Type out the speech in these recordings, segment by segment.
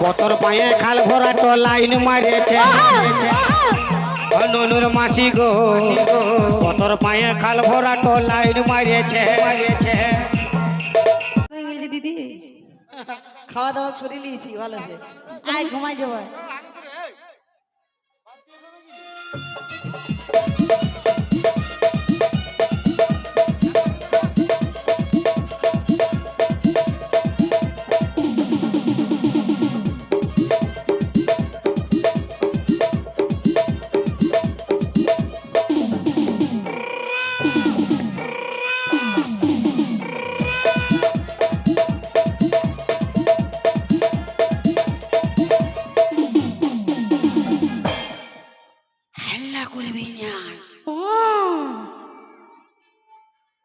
বতর পায়ে খাল ভরা তো লাইন মারিয়েছে ননুর মাসি গো বতর পায়ে খাল ভরা তো লাইন মারিয়েছে দিদি খাওয়া দাওয়া করে নিয়েছি ভালো আছে আয় ঘুমাই যাবো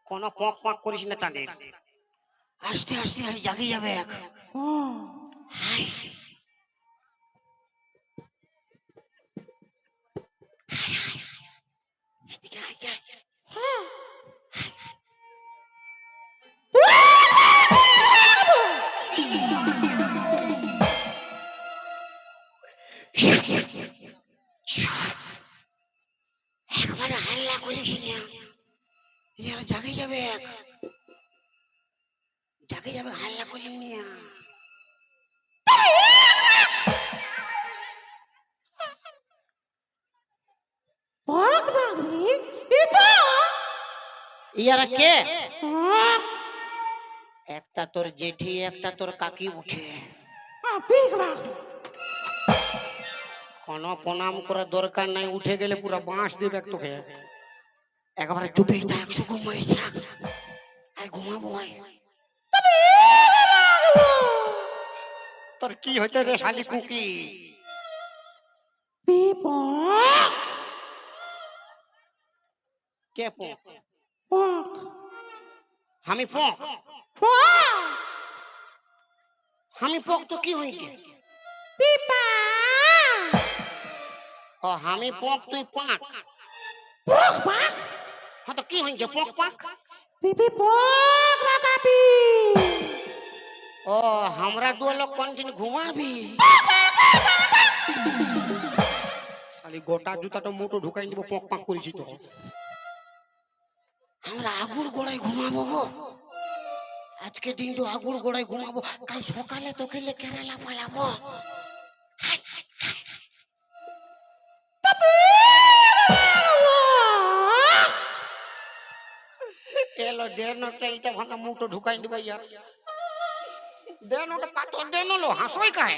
কোনো পক পক করিস না তাদের আস্তে আস্তে জাগিয়ে যাবে এক একবারে হাল্লা করিস না ইয়ার জাগে যাবে জাগে যাবে হাল্লা করিস না ইয়ারা কে একটা তোর জেঠি একটা তোর কাকি উঠে কোনো প্রণাম করার দরকার নাই উঠে গেলে পুরো বাঁশ দিবে তোকে একবারে চুপে থাক সুকুমারি থাক আর ঘুমাবো তোর কি হইতে রে শালি কুকি কে পক আমি পক আমি পক তো কি হইছে ও আমি পক তুই পাক হ্যাঁ তো কি হইছে পক পাক ও हमरा दो लोग कंटिन्यू घुमाबी শালি গোটা জুতাটা মোটো ঢুকাই দিব পক পাক করেছি তো আমরা আগুর গোড়ায় ঘুমাবো গো আজকে দিন তো আগুর গোড়ায় ঘুমাবো কাল সকালে তো খেলে কেরালা পালাবো এলো দেনটা এটা ভাঙা মুটো ঢুকাই দিব यार দেনটা পাথর দেনলো হাসই কায়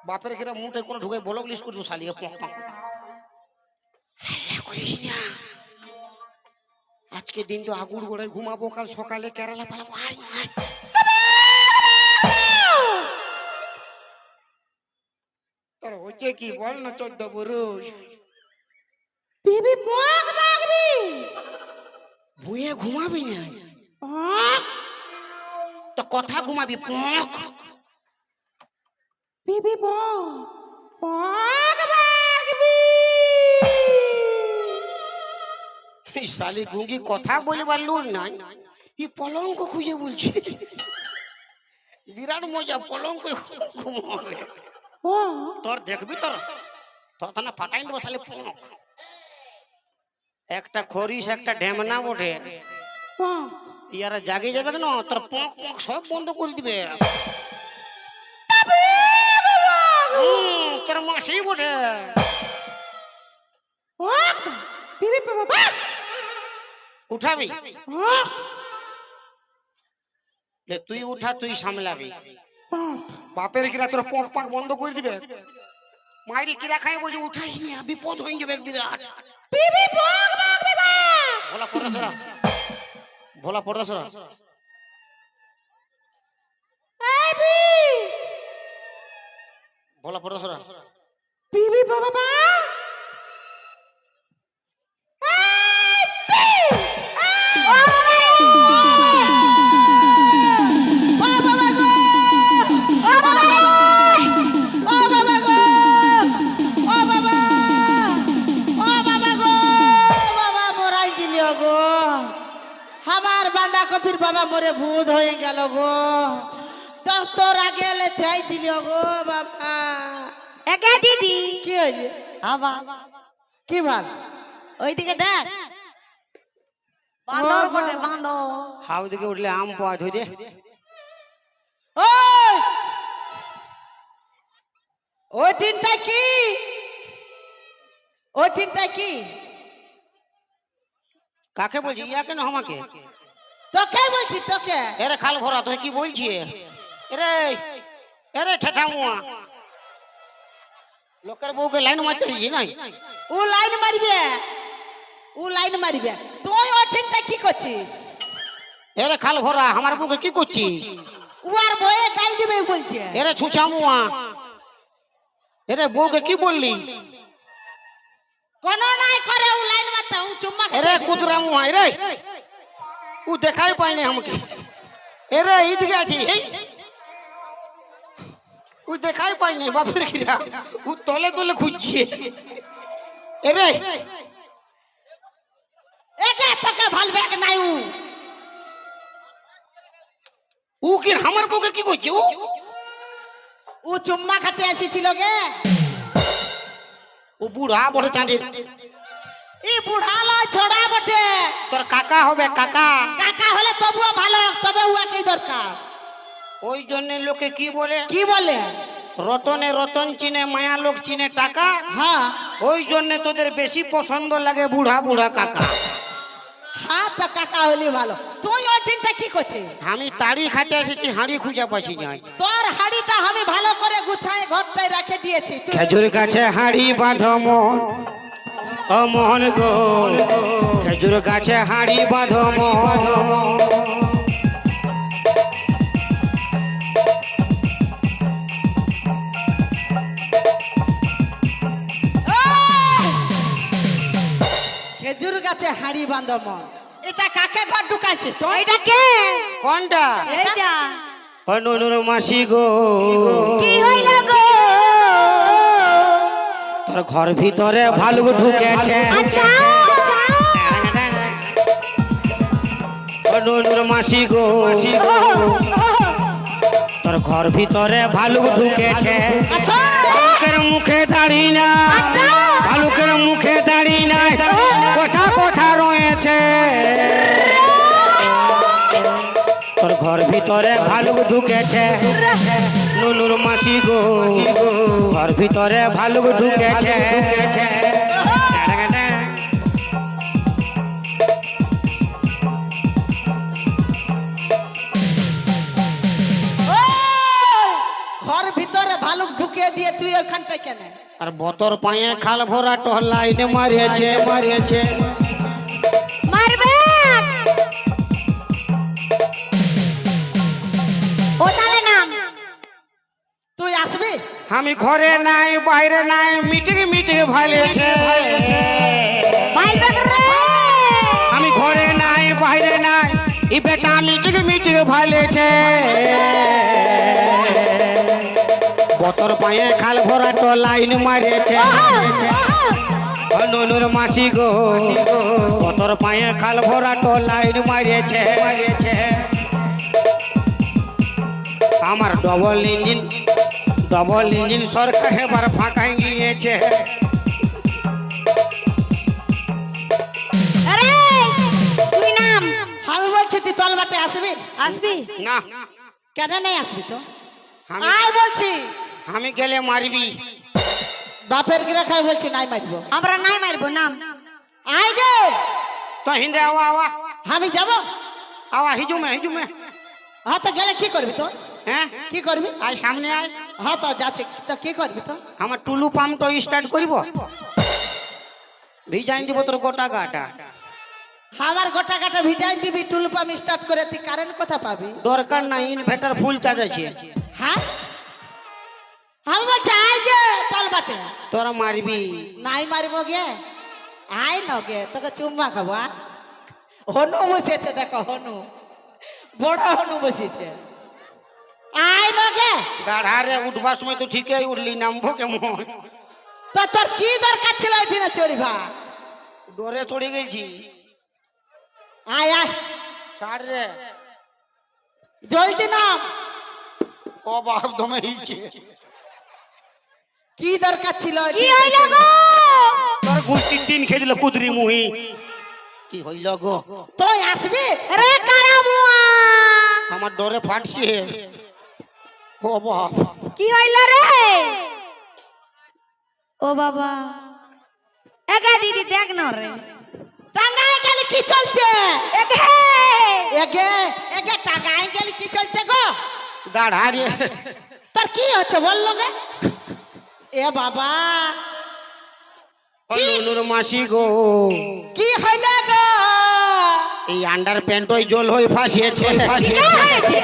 বাপের কিরা মুটে কোন ঢুকাই ব্লক লিস্ট করে দু শালিকে পক পক হাল্লা করিস না আজকে দিন তো আগুর গোড়ায় ঘুমাবো কাল সকালে কেরালা পালাবো আয় আয় তোর হচ্ছে কি বল না 14 বরস বিবি পক লাগবি ভুয়ে ঘুমাবি না তো কথা ঘুমাবি পক বিবি পক লাগবি এই শালি গুঙ্গি কথা বলবার লোক নাই এই পলঙ্ক খুঁজে বলছে বিরাট মজা পলঙ্ক ঘুমাবে তোর দেখবি তোর তখন ফাটাই দেবো শালি পক একটা খরিস একটা ঢেমনা ওঠে ইয়ারা জাগে যাবে কেন তোর পক পক সব বন্ধ করে দিবে তোর মাসি ওঠে উঠাবি তুই উঠা তুই সামলাবি বাপের কিরা তোর পক পাক বন্ধ করে দিবে মাইরি কিরা খাই বলছে উঠাইস না বিপদ হয়ে যাবে বিরাট ভোলা পড়া সরা ভোলা পড়া সরা ভোলা পড়া সরা বিবি বাবা কপির বাবা মরে ভুল বিপদ হয়ে গেল গো। তো তোর আগে এলে তাই দিল গো বাবা। একে দিদি কি হইলে? আবা কি ভাল? ওইদিকে দেখ বান্দর বটে বান্দর। হাউ দিকে উঠলে আম পাওয়া ধরে ওই ওই তিনটা কি? ওই তিনটা কি? কাকে বলছি? ইয়া কেন আমাকে? তোকে বলছি তোকে। এরে খাল ভরা তুই কি বলছি? এরে এরে ঠেঠা মুয়া লোকের বউকে লাইন মারতে দিছি নাই? ও লাইন মারবে, ও লাইন মারবে। তুই ওই তিনটা কি করছিস? এরে খাল ভরা আমার বউকে কি করছিস? ও আর বয়ে গাল দিবে বলছে। এরে ছুঁচা মুয়া এরে বউকে কি বললি? কোন নাই করে ও লাইন মারতে, ও চুম্মা এরে খাচ্ছে। কুতরা মুয়া এরে ও দেখাই পাইনি আমাকে। এরে এইদিকে আছি এই ও দেখাই পাইনি বাপের কিরা ও তলে তলে খুঁজছে। এরে একে তোকে ভালবে নাই ও। ও কি আমার বউকে কি করছে? ও চুম্মা খাতে এসেছিল গে। ও বুড়া বড় চাঁদের এই বুড়া লয় ছোড়া বটে। তোর কাকা হবে কাকা। কাকা হলে তবুও ভালো, তবে উহাকে দরকার। ওই জন্য লোকে কি বলে? কি বলে? রতনে রতন চিনে মায়া লোক চিনে টাকা। হ্যাঁ ওই জন্য তোদের বেশি পছন্দ লাগে বুড়া বুড়া কাকা। হ্যাঁ তো কাকা হলে ভালো। তুই ওই দিনটা কি করছিস? আমি তাড়ি খাতে এসেছি, হাঁড়ি খুঁজে পাচ্ছি না। তোর হাড়িটা আমি ভালো করে গুছায় ঘরটায় রেখে দিয়েছি। তুই খেজুর গাছে হাঁড়ি বাঁধো মন ও মোহন গো, খেজুর গাছে হাঁড়ি বাঁধো মন। খেজুর গাছে হাড়ি বাঁধো মন, এটা কাকে ঘর ঢুকাইছিস তুই? এটা কে? কোনটা? এইটা ও নুনুর মাসি গো, কি হইল গো? তোর ঘর ভিতরে ভালুক ঢুকেছে। আচ্ছা ও নুনুর মাসি গো, তোর ঘর ভিতরে ভালুক ঢুকেছে। আচ্ছা ভালুকের মুখে দাঁড়ি না, আচ্ছা। ভালুকের মুখে দাঁড়ি নাই, কোথা কোথা রয়েছে। তোর ঘর ভিতরে ভালুক ঢুকেছে। নুনুর মাসি গো, ঘর ভিতরে ভালুক ঢুকেছে। ঘর ভিতরে ভালুক ঢুকিয়ে দিয়ে তুই ওখানটায় কেন? আর বতর পায়ে খাল ভরা টহলাইনে মারিয়েছে মারিয়েছে। মারবে ও তালে নাম। তুই আসবি? আমি ঘরে নাই বাইরে নাই, মিটিং মিটিং ভালেছে। মারবে রে। আমি ঘরে নাই বাইরে নাই, ই বেটা মিটিং মিটিং ভালেছে। বতর পায়ে খাল ভরা টলাইন মারিয়েছে। ও নুনুর মাসি গো, বতর পায়ে খাল ভরা টলাইন মারিয়েছে মারিয়েছে। আমার ডবল ইঞ্জিন সরকার এবার ফাঁকাই গিয়েছে। আরে তুই নাম। আমি বলছি তুই তলবাটে আসবি? আসবি না কেন নাই আসবি তো? আমি- আয় বলছি। আমি গেলে মারবি। বাপের গিরা খাই বলছি নাই মারবো। আমরা নাই মারবো নাম। আয় গে। তো হিন্দে আওয়া আওয়া আমি যাব। আওয়া হিজুমে হিজুমে। হ্যাঁ তো গেলে কি করবি তো? হ্যাঁ কি করবি? আয় সামনে আয়। হ্যাঁ তো যাচ্ছে তো কি করবি তো? আমার টুলু পাম্পটা স্টার্ট করিব, ভিজাইন দিব তোর গোটা গাটা। আমার গোটা কাটা ভিজাই দিবি, টুল পাম্প স্টার্ট করে তুই কারেন্ট কথা পাবি? দরকার নাই, ইনভার্টার ফুল চার্জ আছে। হ্যাঁ আমি বলছি আয় গে তলবাটে। তোরা মারবি। নাই মারিব গে। আয় ন গে, তোকে চুম্মা খাবো। হনু বসেছে দেখো, হনু বড় হনু বসেছে। আয় ন গে। গাড়ারে উঠবার সময় তো ঠিকই উঠলি, নামবো কেমন? তো তোর কি দরকার ছিল ওইটি না চড়িবা? ডরে চড়ে গেছি। আয় আয়। ছাড় রে। জলদি নাম। ও বাপ দমে হিলছে। কি দরকার ছিল? কি হইল গো? তোর গুষ্টি তিন খেয়ে দিল কুদরি মুহি। কি হইল গো? তুই আসবি? রে কারামুয়া, আমার ডরে ফাটছে। ও বাপ, কি হইল রে? ও বাবা, একা দিদি দেখ না রে। টাঙ্গায় গেলে কি চলছে? একে এগে এগে টাঙ্গায় গেলে কি চলছে গো? দাঁড়া রে। তোর কি হচ্ছে বললো গে? এ বাবা, ও নুনুর মাসি গো, কি হইল গো? এই আন্ডার প্যান্ট ওই জল হয়ে ফাঁসিয়েছে। কি হয়েছে?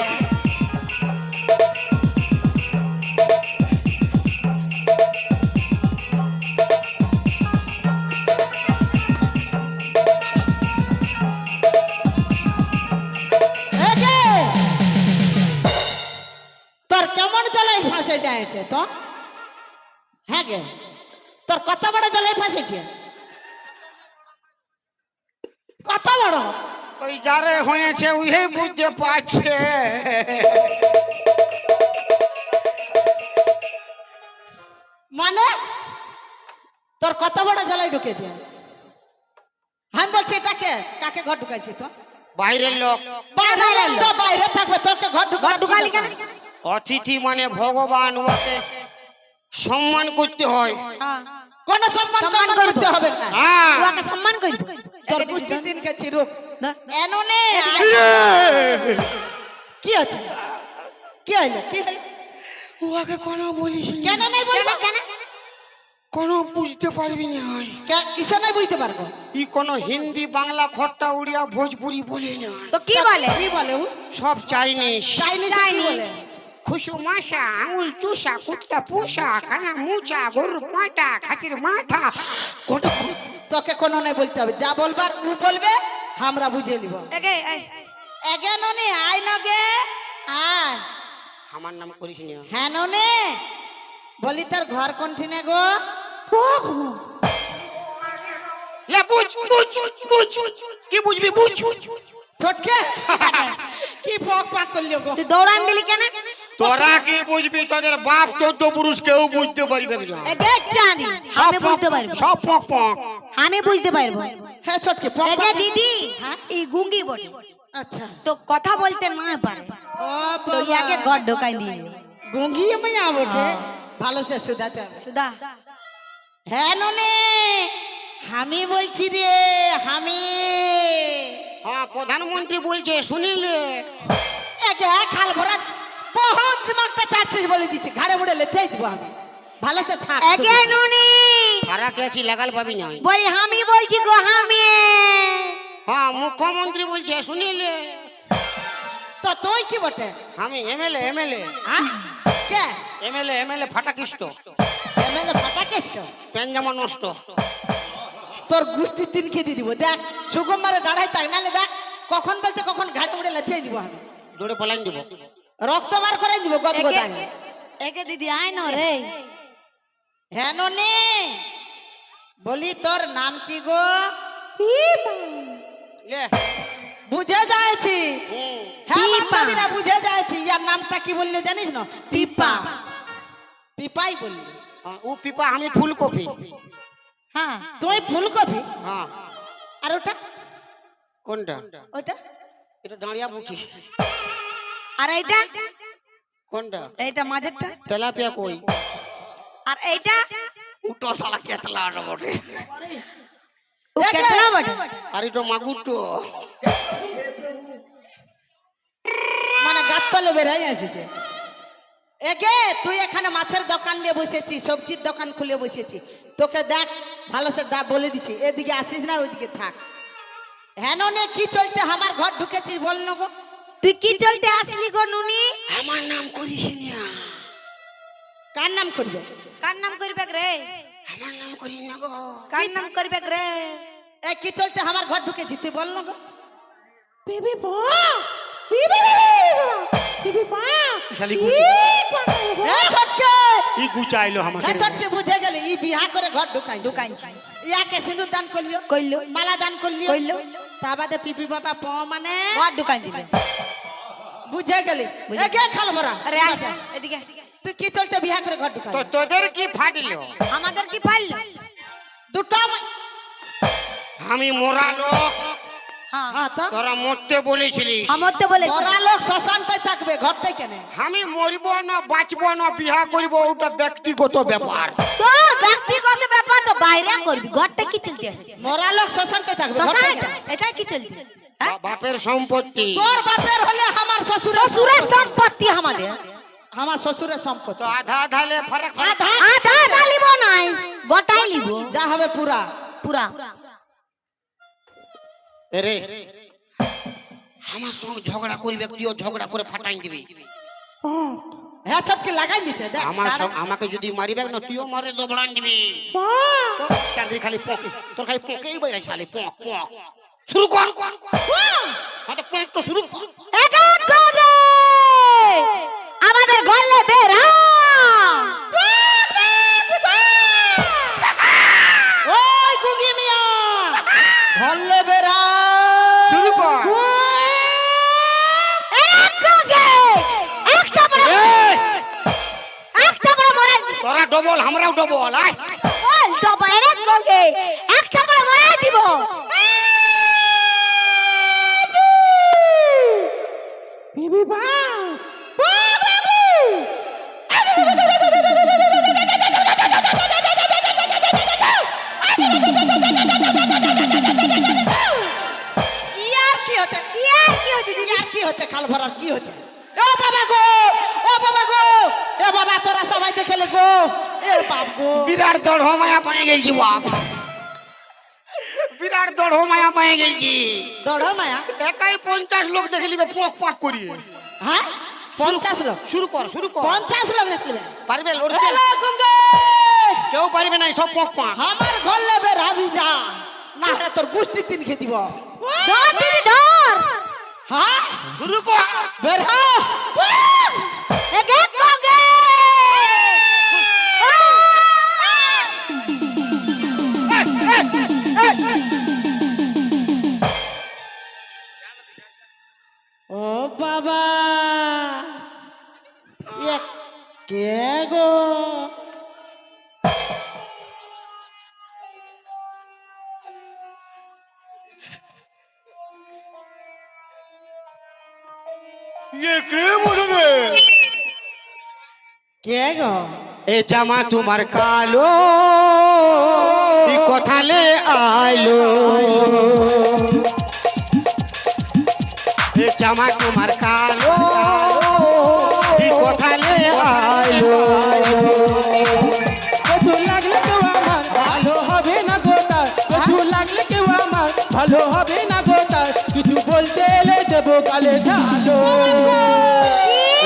এগে তোর কেমন জলে ফাঁসে যায়ছে তো? হ্যাঁ গে, তোর কত বড় জলে ফাঁসেছে? কত বড়? ওই যারে হয়েছে উহে বুঝতে পারছে। মানে তোর কত বড় জলে ঢুকেছে? আমি বলছি এটাকে কাকে ঘর ঢুকাইছে তো? বাইরের লোক। বাইরে তো বাইরে থাকবে, তোকে ঘর ঘর ঢুকালি কেন? অতিথি মানে ভগবান, ওকে সম্মান করতে হয়। হ্যাঁ, কোন সম্মান সম্মান করতে করবো। হবে না। হ্যাঁ। ওকে সম্মান করব। তোর কুস্তি দিন খেয়েছি রূপ ধর। এননে কি আছে? কি হইলো? কি হইলো? ওকে কোনো বলিস না। কেন নাই কেন বলবো? কেন? কোনো বুঝতে পারবি না। কিসে নাই বুঝতে পারবো? ই কোনো হিন্দি বাংলা খট্টা উড়িয়া ভোজপুরি বলে না, তো কি বলে? কি বলে ও? সব চাইনিজ। চাইনিজ কি বলে? খুশু মাসা, আঙুল চুষা, কুটকা পুষা, কানা মুচা, গরুর পাটা, খাচির মাথা। তোকে কোনো নাই বলতে হবে, যা বলবার ও বলবে, আমরা বুঝে নিব। একে এগে ননি আয় নগে আয়। আমার নাম করিস না। হ্যাঁ ননে বলি তোর ঘর কোনঠিনে গো? লে বুঝ বুঝ বুঝ, কি বুঝবি বুঝ। ছোটকে কি পক পাক করলি গো? তুই দৌড়ান দিলি কেন? তোরা কি বুঝবি? তোদের বাপ 14 পুরুষ কেউ বুঝতে পারবে না। একে জানি আমি বুঝতে পারবো। সব পক পক। আমি বুঝতে পারবো। হ্যাঁ ছোটকে পক একে পাক। দিদি হ্যাঁ? এই গুঙ্গি বটে, আচ্ছা তো কথা বলতে না পারে, ও তো ইয়াকে ঘর ঢোকাই দিয়ে গুঙ্গি মাইয়া বটে, ভালো সে সুদাতে। সুদা। হ্যাঁ ননে আমি বলছি রে, আমি হ্যাঁ, প্রধানমন্ত্রী বলছে শুনিলে। একে খাল ভরা বহুত দিমাগটা চাটছিস বলে দিচ্ছি, ঘাড়ে মুড়ে লেতেই দিব আমি, ভালো সে ছাড়। একে নুনি ফারাক আছি, লাগাল পাবি না। বলি আমি বলছি গো আমি। হ্যাঁ, মুখ্যমন্ত্রী বলছে শুনিলে। তো তুই কি বটে? আমি এমএলএ এমএলএ হ্যাঁ কে? এমএলএ ফাটাকিষ্ট, এমএলএ ফাটা কেষ্ট। প্যান জামা নষ্ট। তোর গুষ্টি তিন খেয়ে দিব দেখ, সুগম মারে দাঁড়াই থাক, নাহলে দেখ কখন বলতে কখন ঘাড়ে মুড়ে লেতেই দিব আমি, দৌড়ে পালাইন দিব। রক্ত বার করে দিব গদগদায়। একে দিদি আয় না রে। হ্যাঁ ননি বলি তোর নাম কি গো? লে বুঝে যাচ্ছি। হুম, হ্যাঁ পিপা। বান্ধবীরা বুঝে যাচ্ছি, ইয়ার নামটা কি বললে জানিস না? পিপা। পিপাই বললি? হ্যাঁ, ও পিপা, আমি ফুলকপি। হ্যাঁ, তুই ফুলকপি? হ্যাঁ। আর ওটা? কোনটা? ওটা এটা দাঁড়িয়া বুঝি। আর এইটা? কোনটা? এইটা মাঝেরটা। তেলাপিয়া কই? আর এইটা? উটো শালা কেতলা বটে। ও কেটলা বটে। আর এটা মাগুরটো। মানে গাত তলে বেরাই এসেছে। এগে তুই এখানে মাছের দোকান নিয়ে বসেছি, সবজির দোকান খুলে বসেছি, তোকে দেখ ভালো সে বলে দিচ্ছি, এদিকে আসিস না, ওইদিকে থাক। হ্যাঁ নে কি চলতে আমার ঘর ঢুকেছি বল না গো? তুই কি চলতে আসলি গো নুনি? আমার নাম করিস না। কার নাম করবে? কার নাম করবে রে? আমার নাম করি না গো। কার নাম করবে রে? এ কি চলতে আমার ঘর ঢুকেছি তুই বল না গো? বিবি বা শালি ছটকে ই গুচাইলো আমাকে। ছটকে বুঝে গেলে ই বিহা করে ঘর ঢুকাই দোকানছি ইয়াকে সিঁদুর দান করলিও, কইলো, মালা দান করলিও, কইলো, তা বাদে পিপি বাবা প মানে ঘর দোকান দিবে। বুঝে গেলি একে খাল ভরা আরে আয়, এদিকে তুই কি চলতে বিয়া করে ঘর ঢুকা তো তোদের কি ফাটলো? আমাদের কি পারলো? দুটো আমি মরা লোক, হ্যাঁ হ্যাঁ তো তোরা মরতে বলেছিলিস। আমার তো বলেছি মরা লোক শ্মশানটাই থাকবে ঘরটাই কেন আমি মরব না বাঁচব না বিয়া করব ওটা ব্যক্তিগত ব্যাপার। তোর ব্যক্তিগত ব্যাপার তো বাইরে করবি, ঘরটা কি চলতে আসছে? মরা লোক শ্মশানটাই থাকবে শ্মশানে ঘরটাই কেন? এটা কি চলছে? হ্যাঁ? বাপের সম্পত্তি তোর বাপের হলে আমার শ্বশুরের শ্বশুরের সম্পত্তি আমাদের। আমার শ্বশুরের সম্পত্তি তো আধা আধালে ফারাক আধা আধা আধা লিব নাই, গোটাই লিব যা হবে পুরা পুরা। রে আমার সঙ্গে ঝগড়া করবি, তুইও ঝগড়া করে ফাটাই দিবি। হ্যাঁ চটকে লাগাই দিছে দেখ আমাকে যদি মারিবে না তুইও মারে দবড়ান দিবি। চাকরি খালি পক, তোর খালি পকেই বাইরে শালি পক পক। শুরু কর হয়তো পক তো শুরু কর। এক এক করে আমাদের গলে বের হ। ওই গুগি মিয়া ভল্লে বেরা শুরু কর। এক করে একটা বড় মরে তোরা ডবল আমরাও ডবল। আয় বল তো বাইরে করে একটা বড় মরে দিব। বিবি বা ইয়ার কি হচ্ছে ইয়ার কি হচ্ছে খাল ভরার কি হচ্ছে ও বাবা গো ও বাবা গো এ বাবা তোরা সবাই দেখলে গো এ বাপ গো বিরাট দড় মায়া পায়ে গেছি বাপ, বিরাট দড় মায়া পায়ে গেছি। দৌড় মায়া একাই 50 লোক দেখে নিবে পক পক করি। হ্যাঁ 50 লোক শুরু কর শুরু কর। 50 লোক দেখলে পারবে লড়তে? হ্যালো গুঙ্গে কেউ পারবে না, সব পক পক। আমার ঘর লেবে রাবি যা না হলে তোর গুষ্টি তিন খেয়ে দিব ধর দিদি ধর। হ্যাঁ শুরু কর। বের হ এক এক করে ও বাবা এ কে গো ये के बोलবে? কে গো এ জামা তোমার কালো, ই কথালে আইলো। এ জামা তোমার কালো, ই কথালে আইলো। কচু লাগলে কেউ আমার ভালো হবে না গোটা, কচু লাগলে কেউ আমার ভালো হবে না গোটা, কিছু বলতে এলে দেবো কালে ঢালো।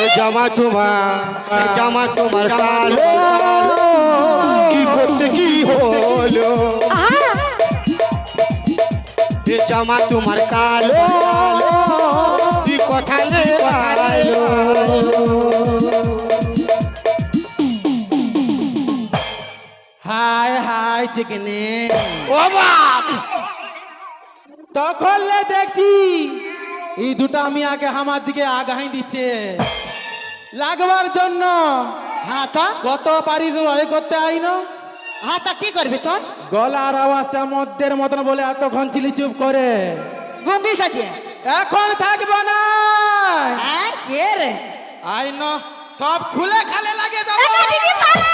এ জামা তোমার কালো, কি করতে কি হলো? এ জামা তোমার কালো, ই কথালে আইলো। হাই হাই চিকনে ও বাপ, তখন দেখছি এই দুটা আমি আগে আমার দিকে আগাই দিচ্ছে লাগবার জন্য। হ্যাঁ তো কত পারিস ওই করতে আইনো, হ্যাঁ তা কি করবি তোর গলার আওয়াজটা মধ্যের মতন বলে এতক্ষণ ছিলি চুপ করে, গন্দি সাজিয়ে এখন থাকবো না। হ্যাঁ কে রে আইনো সব খুলে খালে লাগে দেবো। দিদি পালা।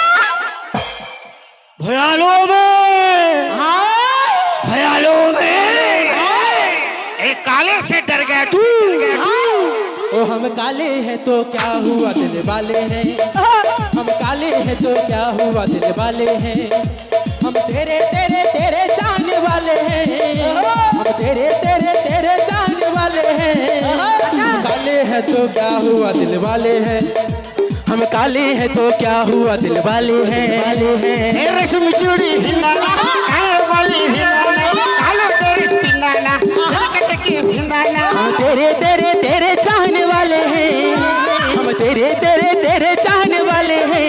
भयालो में, भयालो में, एक काले से डर गया तू। ओ हम काले हैं तो क्या हुआ दिल वाले हैं, हम काले हैं तो क्या हुआ दिल वाले हैं, हम तेरे तेरे तेरे चाहने वाले हैं, हम तेरे तेरे तेरे चाहने वाले हैं, हम काले हैं तो क्या हुआ दिल वाले हैं, हम काले हैं तो क्या हुआ दिल वाले हैं। ए रेशम चूड़ी हिंदाना, काले वाली हिंदाना, कालो तेरी हिंदाना, कटे की हिंदाना। हम तेरे तेरे तेरे चाहने वाले हैं, हम तेरे तेरे तेरे चाहने वाले हैं,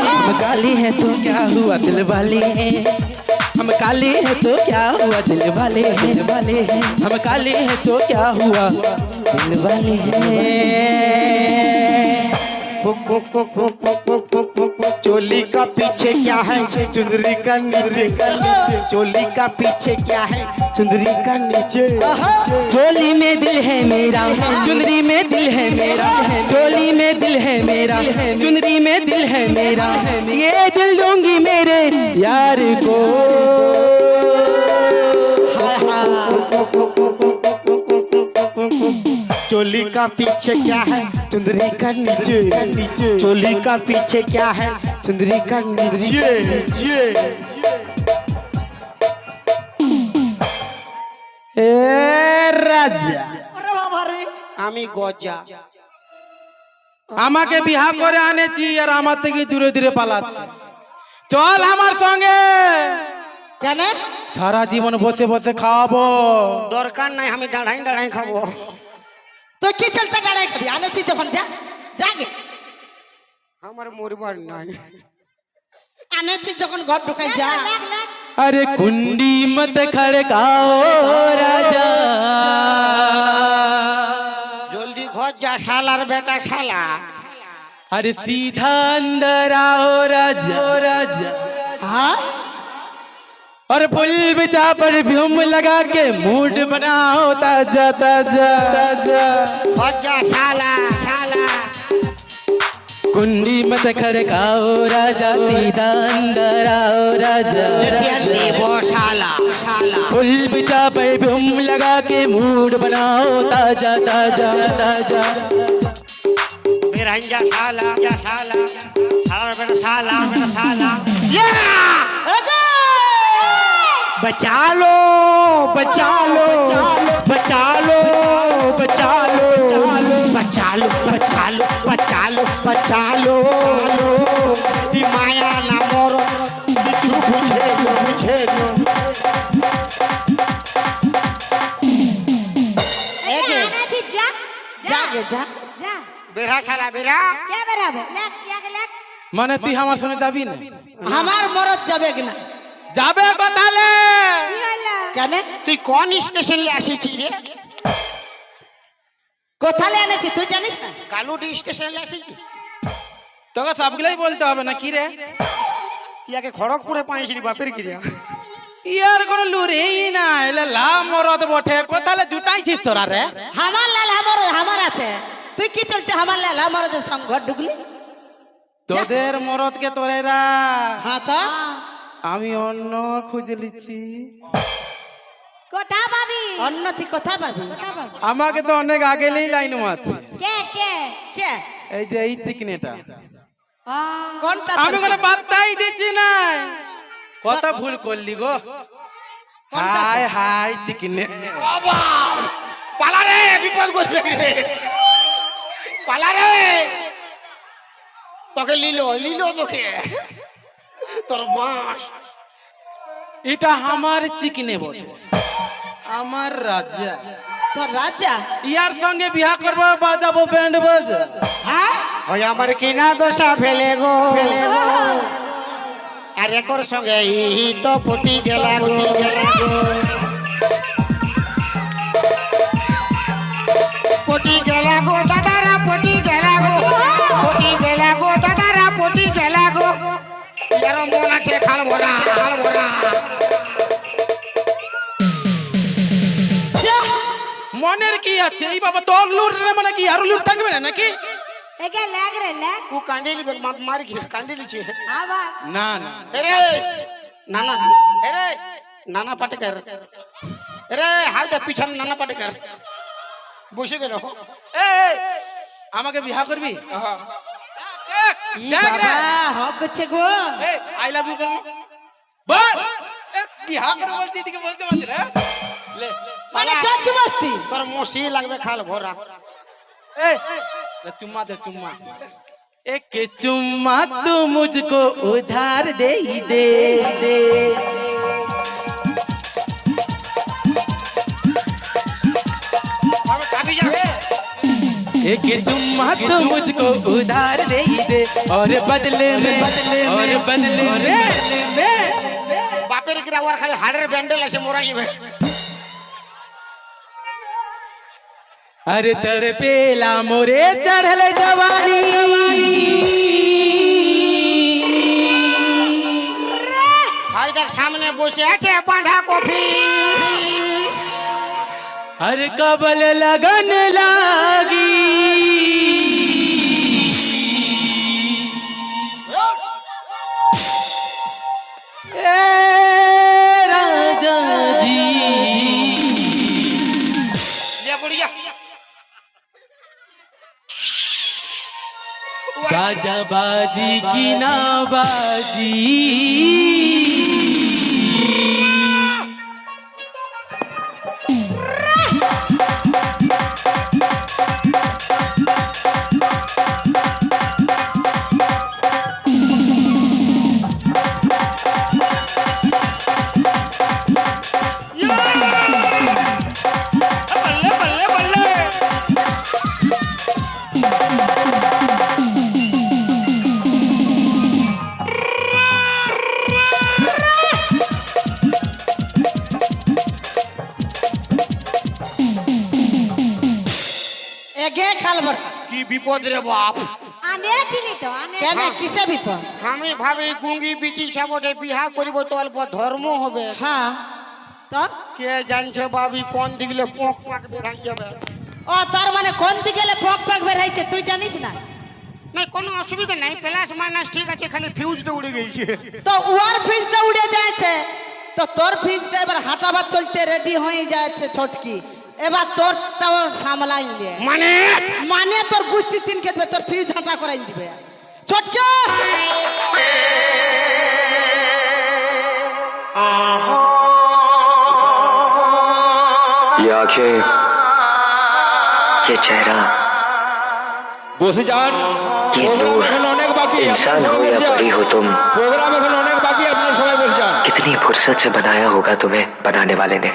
हम काले हैं तो क्या हुआ दिल वाले हैं, हम हम काले हैं तो क्या हुआ दिल वाले हैं हम काले हैं तो क्या हुआ दिल वाले हैं चोली का पीछे क्या है चुंदरी का नीचे चोली का पीछे क्या है चुंदरी का नीचे चोली में दिल है मेरा चुनरी में दिल है मेरा चोली में दिल है मेरा चुनरी में दिल है मेरा ये दिल दूंगी मेरे यार को चोली का पीछे क्या है चुंदरी का नीचे चोली का पीछे क्या है चुंदरी का नीचे ए রাজা আমি গজা আমাকে বিবাহ করে আনেছি আর আমার থেকে দূরে দূরে পালাচ্ছে চল আমার সঙ্গে কেন সারা জীবন বসে বসে খাওয়াবো দরকার নাই আমি দাঁড়াই দাঁড়াই খাবো তো কি চলতে গাড়াই খাবি আনেছি যখন যা যাগে আমার মরবার নাই আনেছি যখন ঘর ঢুকাই যা अरे कुंडी मत खड़काओ राजा জলদি ঘর যা শালার বেটা শালা अरे सीधा अंदर आओ राजा হ্যাঁ और फुल बिछा पर भ्यूम लगा के मूड बनाओ ताजा ताजा ताजा ঘর যা শালা শালা कुंडी मत खड़काओ राजा सीधा अंदर आओ राजा দেব শালা শালা फुल बिछा पर भ्यूम लगा के मूड बनाओ ताजा ताजा ताजा বেরাইয়া শালা যা শালা শালার বেটা শালা বেটা শালা बचा लो बचा लो बचा लो बचा लो बचा लो बचा लो बचा लो बचा लो दी माया ना मोरो तू बुझे लो আনাছি যা যাগে যা যা बेरा शाला बेरा কে বেরাবো লাগ লাগ মানে তুই আমার সঙ্গে যাবি না আমার মরদ যাবে কিনা যাবে কোথালে কি হলো কেন তুই কোন স্টেশন লে আসিছি রে কোথালে এনেছি তুই জানিস না কালুডি স্টেশন লে আসিছি তোকে সবগুলাই বলতে হবে না কি রে ইয়াকে খড়গপুরে পাইছিলি বাপের কিরিয়া ইয়ার কোন লুরেই না এলে লা মরদ বটে কোথালে জুটাইছিস তোরা রে আমার লাল আমার আছে তুই কি চলতে আমার লাল আমারদের সঙ্গ ঘর ঢুকলি তোদের মরদকে তোরেরা হ্যাঁ তো আমি অন্য খুঁজে লিছি কোথা পাবি অন্যতি কথা পাবি কোথা পাবি আমাকে তো অনেক আগেলেই লাইন আছে কে কে কে এই যে এই চিকনেটা কোনটা আমি কোনো বার্তাই দিচ্ছি না কথা ভুল করলি গো হাই হাই চিকনে বাবা পালা রে বিপদ করবে রে পালা রে তোকে লিলো তোকে তোর বাস এটা আমার চিকনে বটে আমার রাজা তোর রাজা ইয়ার সঙ্গে বিয়া করবো বাজাবো ব্যান্ড বাজা হ্যাঁ ওই আমার কিনা দশা ফেলে গো আর একর সঙ্গে ই তো পটি গেলা গো পটি গেলা গো দাদারা পটি গেলা গো পটি গেলা গো দাদারা পটি গেলা গো ইয়ার মন আছে খালবরা মনের কি আছে এই বাবা তোর লুট রে মানে কি আর লুট থাকবে না নাকি একে লাগ রে লাগ ও কান্দেলি মার কি কান্দেলি ছে আবার না না এরে নানা এরে নানা পাটেকর এরে হাল দে পিছন নানা পাটেকর বসে গেল এই আমাকে বিয়া করবি ই দেখ রে বাবা হক করছে গো আই লাভ ইউ বল বল বিয়া করব বলছি এদিকে বলতে পারছিস রে লে মানে চচ্চু বস্তি তোর মসি লাগবে খাল ভরা ए चुम्मा दे चुम्मा एक चुम्मा तू मुझको उधार दे दे एक चुम्मा तू मुझको उधार दे और बदले में বাপের কি ওর খালি হাড়ের ব্যান্ডেল আছে মোরা যাবে अरे तड़पेला मोरे चढ़ल जवानी ভাই দেখ সামনে বসে আছে বাঁধা কফি हर कबल लगन लागी ए राजा जी ले बुढ़िया राजा बाजी की ना बाजी बल्ले बल्ले बल्ले এগে খালবার কি বিপদ রে বাপ আনে দিলি তো আনে কেন কিসে বিপদ আমি ভাবি গুঙ্গি বিটি সাবটে বিহা করিব তো অল্প ধর্ম হবে হ্যাঁ তো কে জানছে ভাবি কোন দিকলে পোক পাক বেরাই যাবে ও তার মানে কোন দিকে গেলে ফক ফক বের হইছে তুই জানিস না না কোনো অসুবিধা নাই প্লাস মাইনাস ঠিক আছে খালি ফিউজটা উড়ে গেছে তো ওর ফিজটা উড়ে যাচ্ছে তো তোর ফিজটা এবার হাঁটাবার চলতে রেডি হয়ে যাচ্ছে ছোটকি এবার তোরটাও সামলাই লে মানে মানে তোর গুষ্টি তিন খেতবে তোর ফিউজ হাঁটা করাই দিবে ছোটকি ये आंखें, ये चेहरा, বসে যান ये প্রোগ্রাম नूर, এখন অনেক বাকি इंसान हो या परी हो तुम, প্রোগ্রাম এখন অনেক বাকি আপনারা সবাই বসে যান कितनी फुर्सत से बनाया होगा तुम्हें बनाने वाले ने।